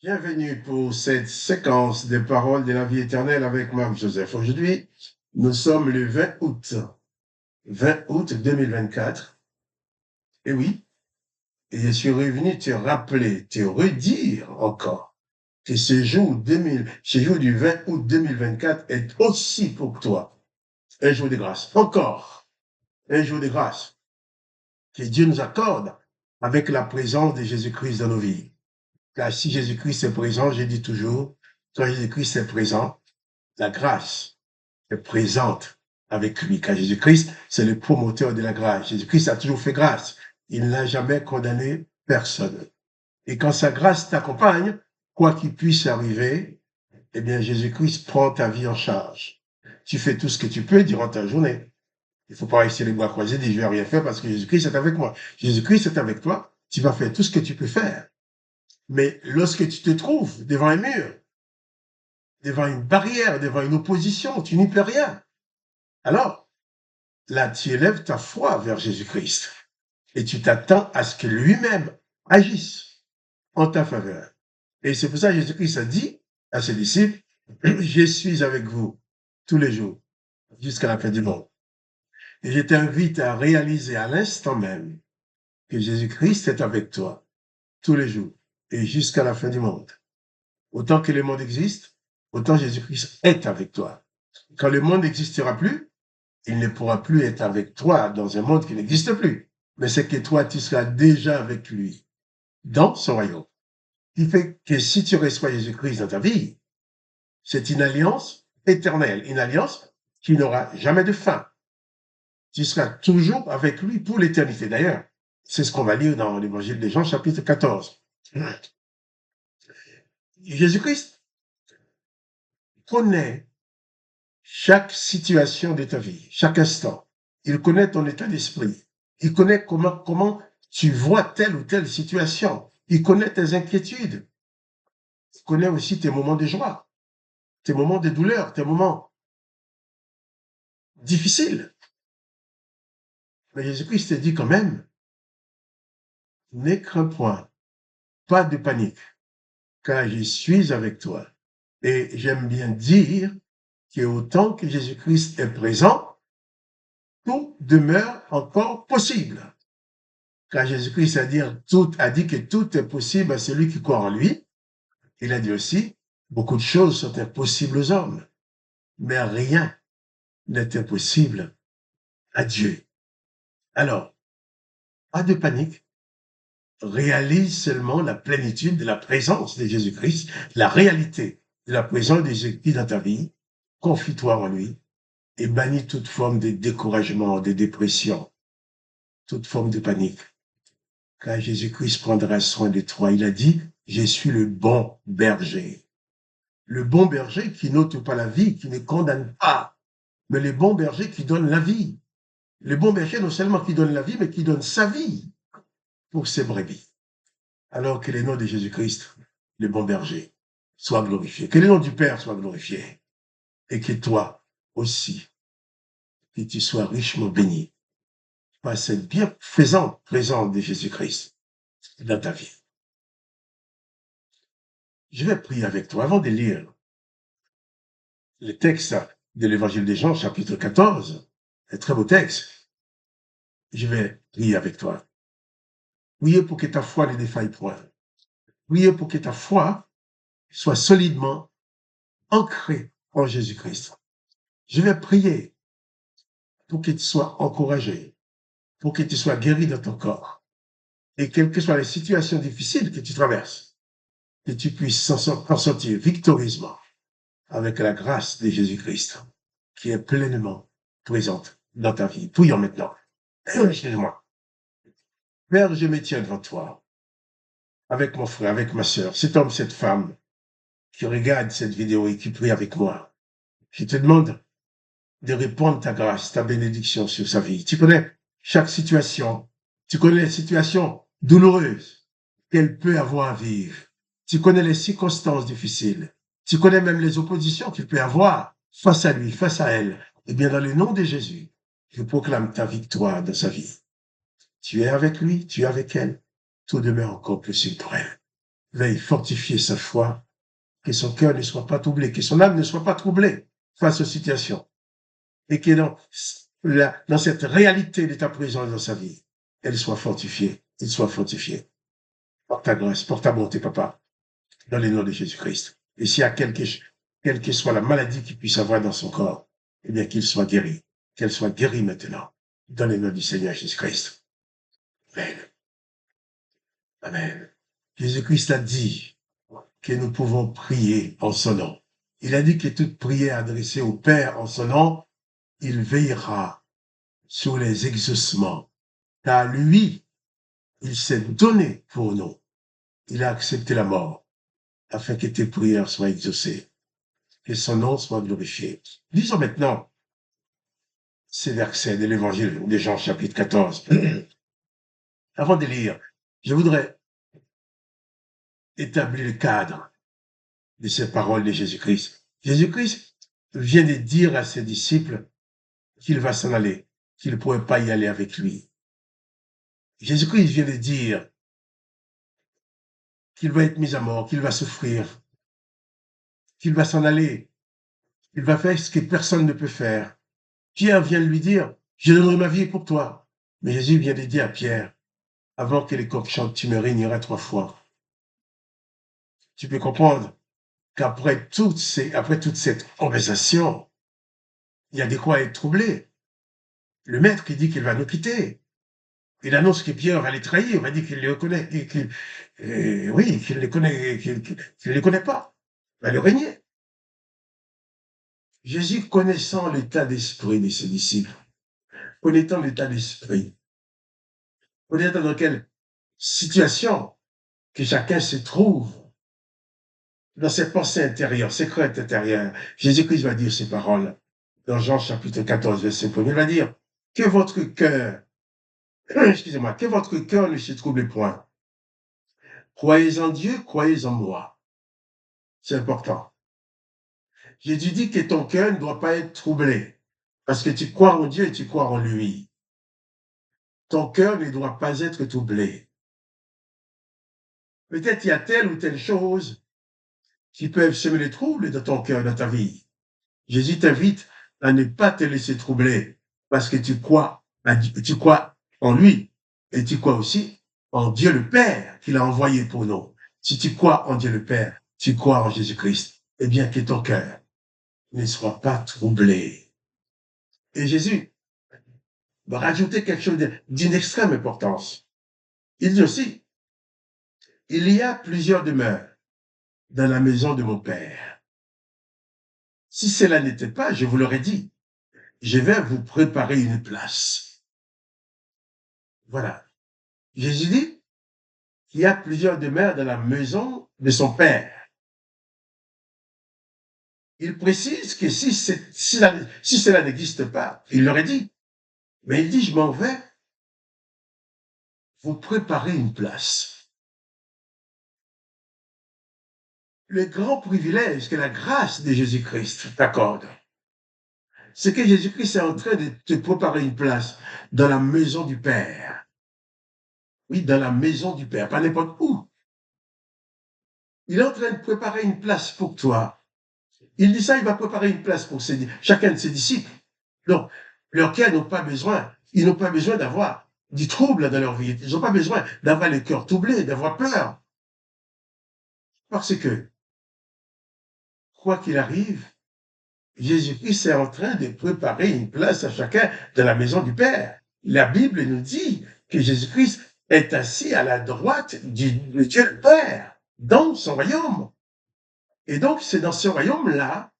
Bienvenue pour cette séquence des paroles de la vie éternelle avec Marc Joseph. Aujourd'hui, nous sommes le 20 août. 20 août 2024. Et oui, et je suis revenu te rappeler, te redire encore que ce jour du 20 août 2024 est aussi pour toi un jour de grâce. Encore un jour de grâce que Dieu nous accorde avec la présence de Jésus-Christ dans nos vies. Car si Jésus-Christ est présent, je dis toujours, quand Jésus-Christ est présent, la grâce est présente avec lui. Car Jésus-Christ, c'est le promoteur de la grâce. Jésus-Christ a toujours fait grâce. Il n'a jamais condamné personne. Et quand sa grâce t'accompagne, quoi qu'il puisse arriver, eh bien, Jésus-Christ prend ta vie en charge. Tu fais tout ce que tu peux durant ta journée. Il ne faut pas rester les bras croisés et dire, je vais rien faire parce que Jésus-Christ est avec moi. Jésus-Christ est avec toi. Tu vas faire tout ce que tu peux faire. Mais lorsque tu te trouves devant un mur, devant une barrière, devant une opposition, tu n'y peux rien. Alors, là, tu élèves ta foi vers Jésus-Christ et tu t'attends à ce que lui-même agisse en ta faveur. Et c'est pour ça que Jésus-Christ a dit à ses disciples, je suis avec vous tous les jours jusqu'à la fin du monde. Et je t'invite à réaliser à l'instant même que Jésus-Christ est avec toi tous les jours et jusqu'à la fin du monde. Autant que le monde existe, autant Jésus-Christ est avec toi. Quand le monde n'existera plus, il ne pourra plus être avec toi dans un monde qui n'existe plus. Mais c'est que toi, tu seras déjà avec lui dans son royaume. Ce qui fait que si tu reçois Jésus-Christ dans ta vie, c'est une alliance éternelle, une alliance qui n'aura jamais de fin. Tu seras toujours avec lui pour l'éternité. D'ailleurs, c'est ce qu'on va lire dans l'évangile de Jean, chapitre 14. Jésus-Christ connaît chaque situation de ta vie, chaque instant. Il connaît ton état d'esprit. Il connaît comment tu vois telle ou telle situation. Il connaît tes inquiétudes. Il connaît aussi tes moments de joie, tes moments de douleur, tes moments difficiles. Mais Jésus-Christ te dit quand même, n'aie craint point, pas de panique, car je suis avec toi. Et j'aime bien dire qu'autant que Jésus-Christ est présent, tout demeure encore possible. Car Jésus-Christ a dit que tout est possible à celui qui croit en lui. Il a dit aussi, beaucoup de choses sont impossibles aux hommes, mais rien n'est impossible à Dieu. Alors, pas de panique, réalise seulement la plénitude de la présence de Jésus-Christ, la réalité de la présence de Jésus-Christ dans ta vie, confie-toi en lui et bannis toute forme de découragement, de dépression, toute forme de panique. Car Jésus-Christ prendra soin de toi. Il a dit, je suis le bon berger. Le bon berger qui n'ôte pas la vie, qui ne condamne pas, mais le bon berger qui donne la vie. Le bon berger non seulement qui donne la vie, mais qui donne sa vie pour ses brebis. Alors que le nom de Jésus-Christ, le bon berger, soit glorifié. Que le nom du Père soit glorifié. Et que toi aussi, que tu sois richement béni par cette bienfaisante présence de Jésus-Christ dans ta vie. Je vais prier avec toi avant de lire le texte de l'évangile de Jean, chapitre 14, un très beau texte. Je vais prier avec toi. Priez pour que ta foi ne défaille point. Priez pour que ta foi soit solidement ancrée en Jésus-Christ. Je vais prier pour que tu sois encouragé, pour que tu sois guéri dans ton corps. Et quelles que soient les situations difficiles que tu traverses, que tu puisses t'en sortir victorieusement avec la grâce de Jésus-Christ qui est pleinement présente dans ta vie. Prions maintenant. Excuse-moi. Père, je me tiens devant toi, avec mon frère, avec ma sœur, cet homme, cette femme, qui regarde cette vidéo et qui prie avec moi. Je te demande de répandre ta grâce, ta bénédiction sur sa vie. Tu connais chaque situation. Tu connais les situations douloureuses qu'elle peut avoir à vivre. Tu connais les circonstances difficiles. Tu connais même les oppositions qu'il peut avoir face à lui, face à elle. Eh bien, dans le nom de Jésus, je proclame ta victoire dans sa vie. Tu es avec lui, tu es avec elle. Tout demeure encore possible pour elle. veuille fortifier sa foi, que son cœur ne soit pas troublé, que son âme ne soit pas troublée face aux situations, et que dans cette réalité de ta présence dans sa vie, elle soit fortifiée, il soit fortifié. Par ta grâce, par ta bonté, papa, dans le nom de Jésus-Christ. Et s'il y a quelle que soit la maladie qu'il puisse avoir dans son corps, eh bien qu'il soit guéri, qu'elle soit guérie maintenant, dans le nom du Seigneur Jésus-Christ. Amen. Amen. Jésus-Christ a dit que nous pouvons prier en son nom. Il a dit que toute prière adressée au Père en son nom, il veillera sur les exaucements. Car lui, il s'est donné pour nous. Il a accepté la mort afin que tes prières soient exaucées, que son nom soit glorifié. Lisons maintenant ces versets de l'évangile de Jean chapitre 14. Avant de lire, je voudrais établir le cadre de ces paroles de Jésus-Christ. Jésus-Christ vient de dire à ses disciples qu'il va s'en aller, qu'il ne pourrait pas y aller avec lui. Jésus-Christ vient de dire qu'il va être mis à mort, qu'il va souffrir, qu'il va s'en aller, qu'il va faire ce que personne ne peut faire. Pierre vient lui dire, je donnerai ma vie pour toi. Mais Jésus vient de dire à Pierre, avant que les coqs chantent, tu me régneras 3 fois. Tu peux comprendre qu'après toute cette conversation, il y a de quoi être troublé. Le maître qui dit qu'il va nous quitter. Il annonce que Pierre va les trahir, il va dire qu'il les reconnaît, qu'il les connaît, qu'il ne les connaît pas. Il va le régner. Jésus, connaissant l'état d'esprit de ses disciples, connaissant l'état d'esprit, connaissant dans quelle situation que chacun se trouve, dans ses pensées intérieures, ses craintes intérieures, Jésus-Christ va dire ces paroles dans Jean chapitre 14, verset 1. Il va dire que votre cœur, que votre cœur ne se trouble point. Croyez en Dieu, croyez en moi. C'est important. Jésus dit que ton cœur ne doit pas être troublé parce que tu crois en Dieu et tu crois en lui. Ton cœur ne doit pas être troublé. Peut-être il y a telle ou telle chose qui peuvent semer les troubles dans ton cœur, dans ta vie. Jésus t'invite à ne pas te laisser troubler parce que tu crois en lui et tu crois aussi en Dieu le Père qu'il a envoyé pour nous. Si tu crois en Dieu le Père, tu crois en Jésus-Christ, eh bien que ton cœur ne soit pas troublé. Et Jésus va rajouter quelque chose d'une extrême importance. Il dit aussi, il y a plusieurs demeures dans la maison de mon Père. Si cela n'était pas, je vous l'aurais dit, je vais vous préparer une place. Voilà. Jésus dit qu'il y a plusieurs demeures dans la maison de son Père. Il précise que si cela n'existe pas, il l'aurait dit. Mais il dit, je m'en vais vous préparer une place. Le grand privilège que la grâce de Jésus-Christ t'accorde, c'est que Jésus-Christ est en train de te préparer une place dans la maison du Père. Oui, dans la maison du Père, pas n'importe où. Il est en train de préparer une place pour toi. Il dit ça, il va préparer une place pour chacun de ses disciples. Donc, leurs cœurs n'ont pas besoin, ils n'ont pas besoin d'avoir du trouble dans leur vie. Ils n'ont pas besoin d'avoir le cœur troublé, d'avoir peur. Parce que, quoi qu'il arrive, Jésus-Christ est en train de préparer une place à chacun de la maison du Père. La Bible nous dit que Jésus-Christ est assis à la droite de Dieu le Père, dans son royaume. Et donc, c'est dans ce royaume-là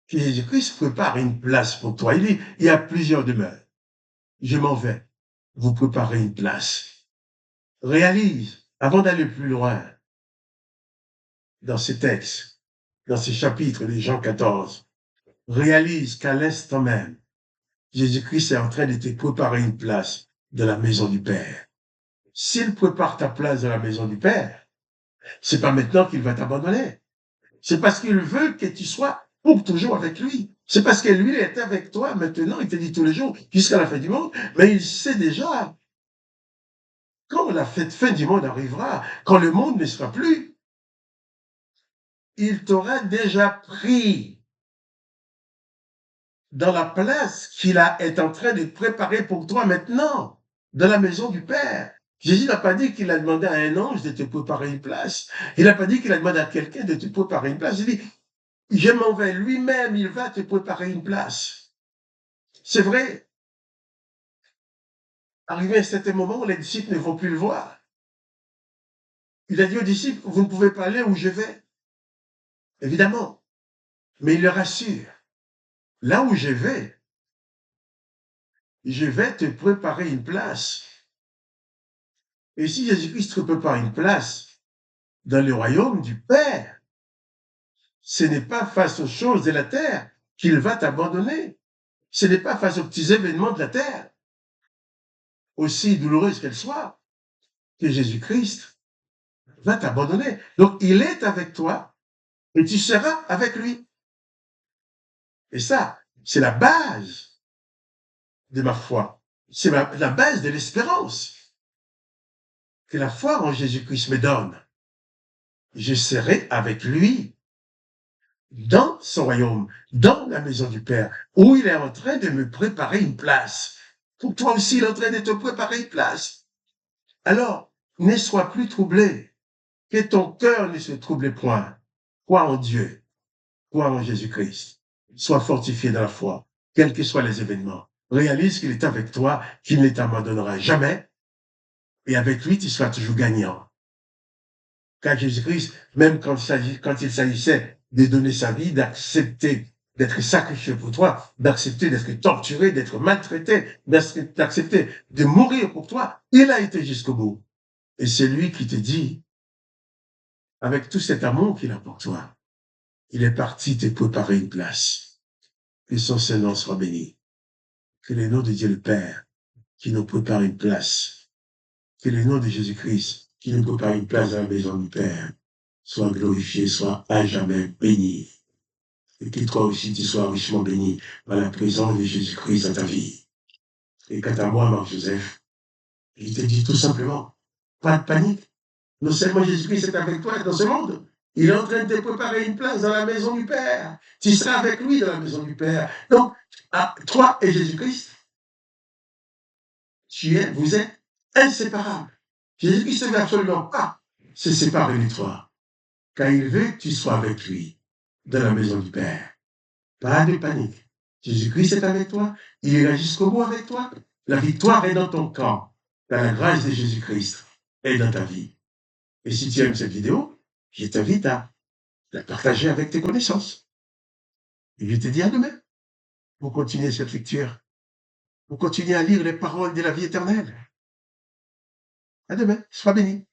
que Jésus-Christ prépare une place pour toi. Il dit, il y a plusieurs demeures. Je m'en vais vous préparer une place. Réalise, avant d'aller plus loin, dans ces textes, dans ces chapitres de Jean 14, réalise qu'à l'instant même, Jésus-Christ est en train de te préparer une place dans la maison du Père. S'il prépare ta place dans la maison du Père, c'est pas maintenant qu'il va t'abandonner. C'est parce qu'il veut que tu sois pour toujours avec lui. C'est parce que lui est avec toi maintenant, il te dit tous les jours, jusqu'à la fin du monde, mais il sait déjà quand la fin du monde arrivera, quand le monde ne sera plus, il t'aura déjà pris dans la place qu'il est en train de préparer pour toi maintenant, dans la maison du Père. Jésus n'a pas dit qu'il a demandé à un ange de te préparer une place. Il n'a pas dit qu'il a demandé à quelqu'un de te préparer une place. Il dit, je m'en vais lui-même, il va te préparer une place. C'est vrai. Arrivé à un certain moment, les disciples ne vont plus le voir. Il a dit aux disciples, vous ne pouvez pas aller où je vais. Évidemment. Mais il leur assure, là où je vais te préparer une place. Et si Jésus-Christ te prépare une place dans le royaume du Père, ce n'est pas face aux choses de la terre qu'il va t'abandonner. Ce n'est pas face aux petits événements de la terre, aussi douloureuses qu'elles soient, que Jésus-Christ va t'abandonner. Donc, il est avec toi et tu seras avec lui. Et ça, c'est la base de ma foi. C'est la base de l'espérance que la foi en Jésus-Christ me donne. Je serai avec lui dans son royaume, dans la maison du Père, où il est en train de me préparer une place. Pour toi aussi, il est en train de te préparer une place. Alors, ne sois plus troublé, que ton cœur ne se trouble point. Crois en Dieu, crois en Jésus-Christ. Sois fortifié dans la foi, quels que soient les événements. Réalise qu'il est avec toi, qu'il ne t'abandonnera jamais, et avec lui, tu seras toujours gagnant. Car Jésus-Christ, même quand il s'agissait de donner sa vie, d'accepter d'être sacrifié pour toi, d'accepter d'être torturé, d'être maltraité, d'accepter de mourir pour toi, il a été jusqu'au bout. Et c'est lui qui te dit, avec tout cet amour qu'il a pour toi, il est parti te préparer une place. Que son Saint-Nom soit béni. Que le nom de Dieu le Père, qui nous prépare une place, que le nom de Jésus-Christ, qui nous prépare une place dans la maison du Père, soit glorifié, soit à jamais béni. Et que toi aussi tu sois richement béni par la présence de Jésus-Christ dans ta vie. Et quant à moi, Marc-Joseph, je te dis tout simplement, pas de panique. Non seulement Jésus-Christ est avec toi dans ce monde, il est en train de te préparer une place dans la maison du Père. Tu seras avec lui dans la maison du Père. Donc, toi et Jésus-Christ, vous êtes inséparables. Jésus-Christ ne veut absolument pas se séparer de toi, car il veut que tu sois avec lui dans la maison du Père. Pas de panique. Jésus-Christ est avec toi, il ira jusqu'au bout avec toi. La victoire est dans ton camp, car la grâce de Jésus-Christ est dans ta vie. Et si tu aimes cette vidéo, je t'invite à la partager avec tes connaissances. Et je te dis à demain pour continuer cette lecture, pour continuer à lire les paroles de la vie éternelle. À demain, sois béni.